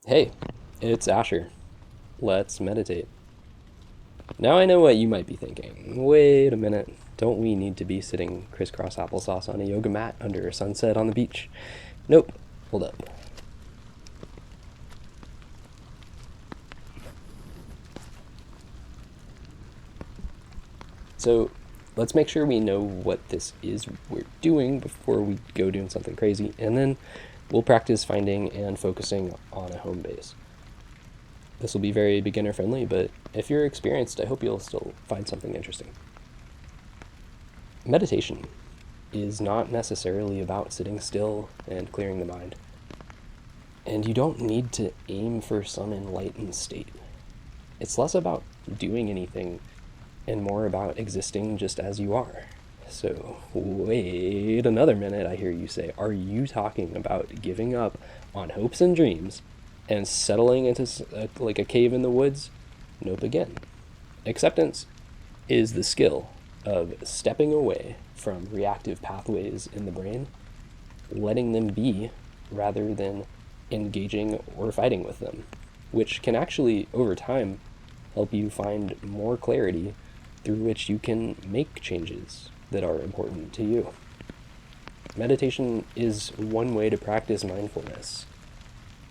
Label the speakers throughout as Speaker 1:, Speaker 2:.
Speaker 1: Hey, it's Asher. Let's meditate. Now I know what you might be thinking. Wait a minute. Don't we need to be sitting crisscross applesauce on a yoga mat under a sunset on the beach? Nope. Hold up. So let's make sure we know what this is we're doing before we go doing something crazy, and then we'll practice finding and focusing on a home base. This will be very beginner friendly, but if you're experienced, I hope you'll still find something interesting. Meditation is not necessarily about sitting still and clearing the mind. And you don't need to aim for some enlightened state. It's less about doing anything and more about existing just as you are. So, wait another minute, I hear you say. Are you talking about giving up on hopes and dreams and settling into like a cave in the woods? Nope, again. Acceptance is the skill of stepping away from reactive pathways in the brain, letting them be rather than engaging or fighting with them, which can actually, over time, help you find more clarity through which you can make changes that are important to you. Meditation is one way to practice mindfulness.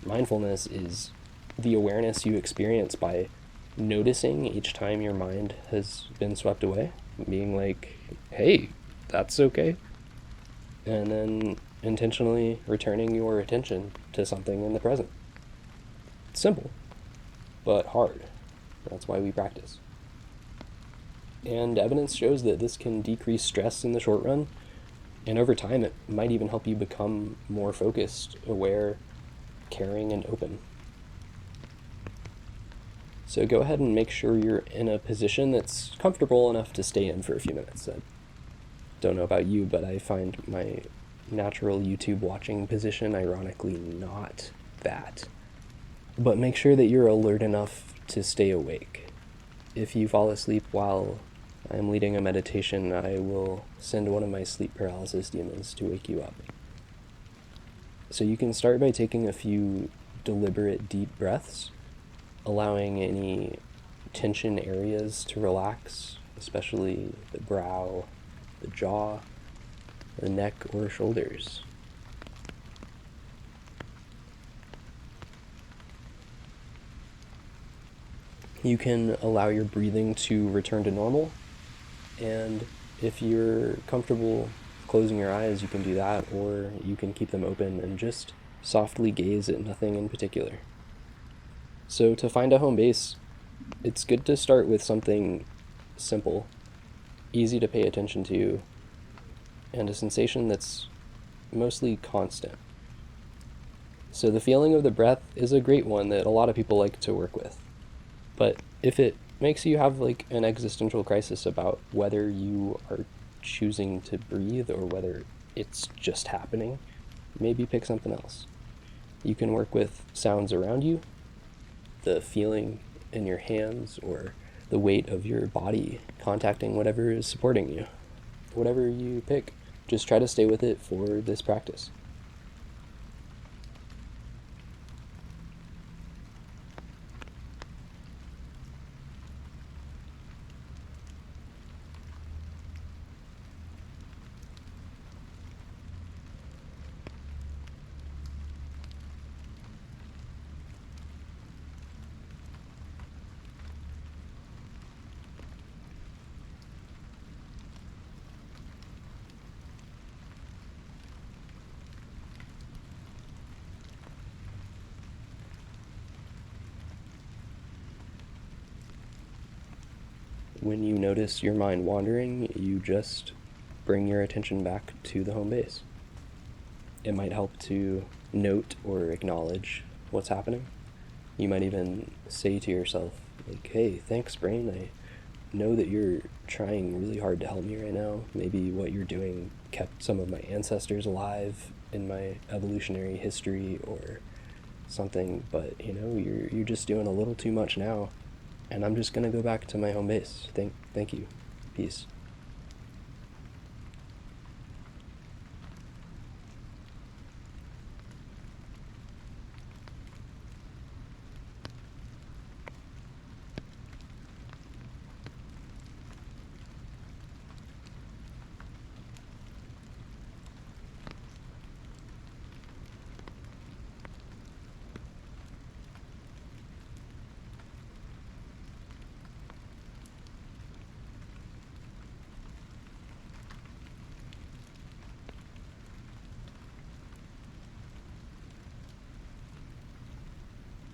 Speaker 1: Mindfulness is the awareness you experience by noticing each time your mind has been swept away, being like, hey, that's okay. And then intentionally returning your attention to something in the present. It's simple, but hard. That's why we practice. And evidence shows that this can decrease stress in the short run, and over time, it might even help you become more focused, aware, caring, and open. So go ahead and make sure you're in a position that's comfortable enough to stay in for a few minutes. I don't know about you, but I find my natural YouTube watching position ironically not that. But make sure that you're alert enough to stay awake. If you fall asleep while I'm leading a meditation, I will send one of my sleep paralysis demons to wake you up. So you can start by taking a few deliberate deep breaths, allowing any tension areas to relax, especially the brow, the jaw, the neck, or shoulders. You can allow your breathing to return to normal, and if you're comfortable closing your eyes, you can do that, or you can keep them open and just softly gaze at nothing in particular. So to find a home base, it's good to start with something simple, easy to pay attention to, and a sensation that's mostly constant. So the feeling of the breath is a great one that a lot of people like to work with. But if it makes you have like an existential crisis about whether you are choosing to breathe or whether it's just happening, maybe pick something else. You can work with sounds around you, the feeling in your hands, or the weight of your body contacting whatever is supporting you. Whatever you pick, just try to stay with it for this practice. When you notice your mind wandering, you just bring your attention back to the home base. It might help to note or acknowledge what's happening. You might even say to yourself, like, hey, thanks, brain. I know that you're trying really hard to help me right now. Maybe what you're doing kept some of my ancestors alive in my evolutionary history or something, but you're just doing a little too much now, and I'm just gonna go back to my home base. Thank you. Peace.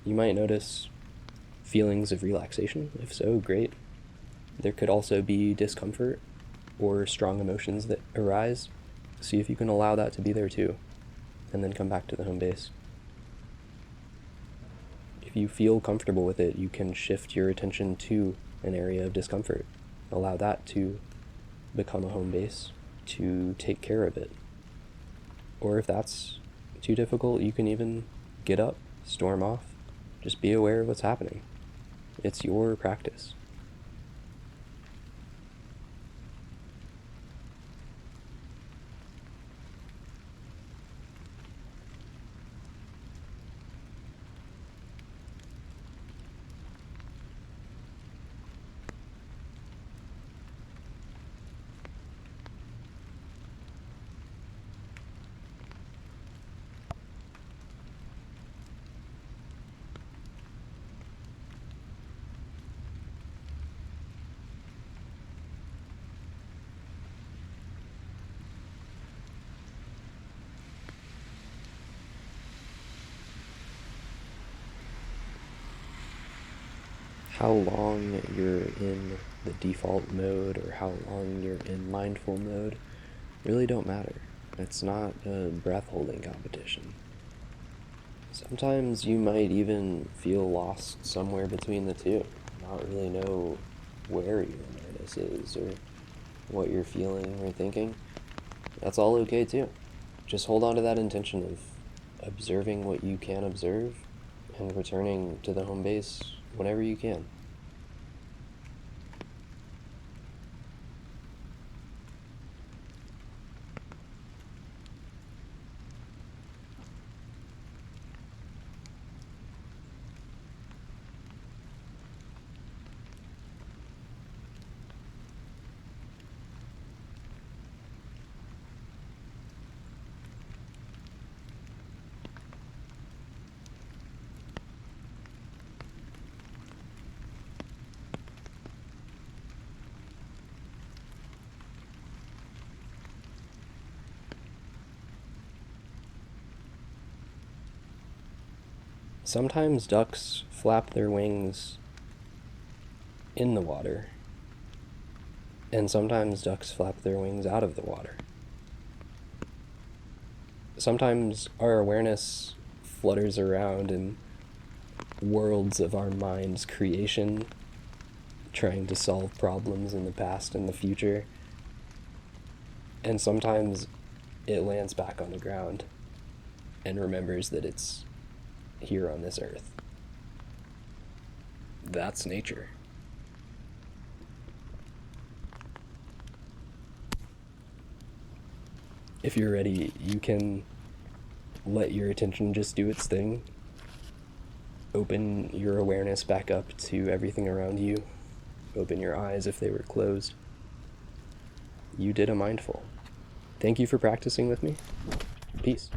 Speaker 1: You might notice feelings of relaxation. If so, great. There could also be discomfort or strong emotions that arise. See if you can allow that to be there too, and then come back to the home base. If you feel comfortable with it, you can shift your attention to an area of discomfort. Allow that to become a home base, to take care of it. Or if that's too difficult, you can even get up, storm off. Just be aware of what's happening. It's your practice. How long you're in the default mode or how long you're in mindful mode really don't matter. It's not a breath holding competition. Sometimes you might even feel lost somewhere between the two, not really know where your awareness is or what you're feeling or thinking. That's all okay too. Just hold on to that intention of observing what you can observe and returning to the home base whenever you can. Sometimes ducks flap their wings in the water, and sometimes ducks flap their wings out of the water. Sometimes our awareness flutters around in worlds of our mind's creation, trying to solve problems in the past and the future, and sometimes it lands back on the ground and remembers that it's here on this earth. That's nature. If you're ready, you can let your attention just do its thing. Open your awareness back up to everything around you. Open your eyes if they were closed. You did a mindful. Thank you for practicing with me. Peace.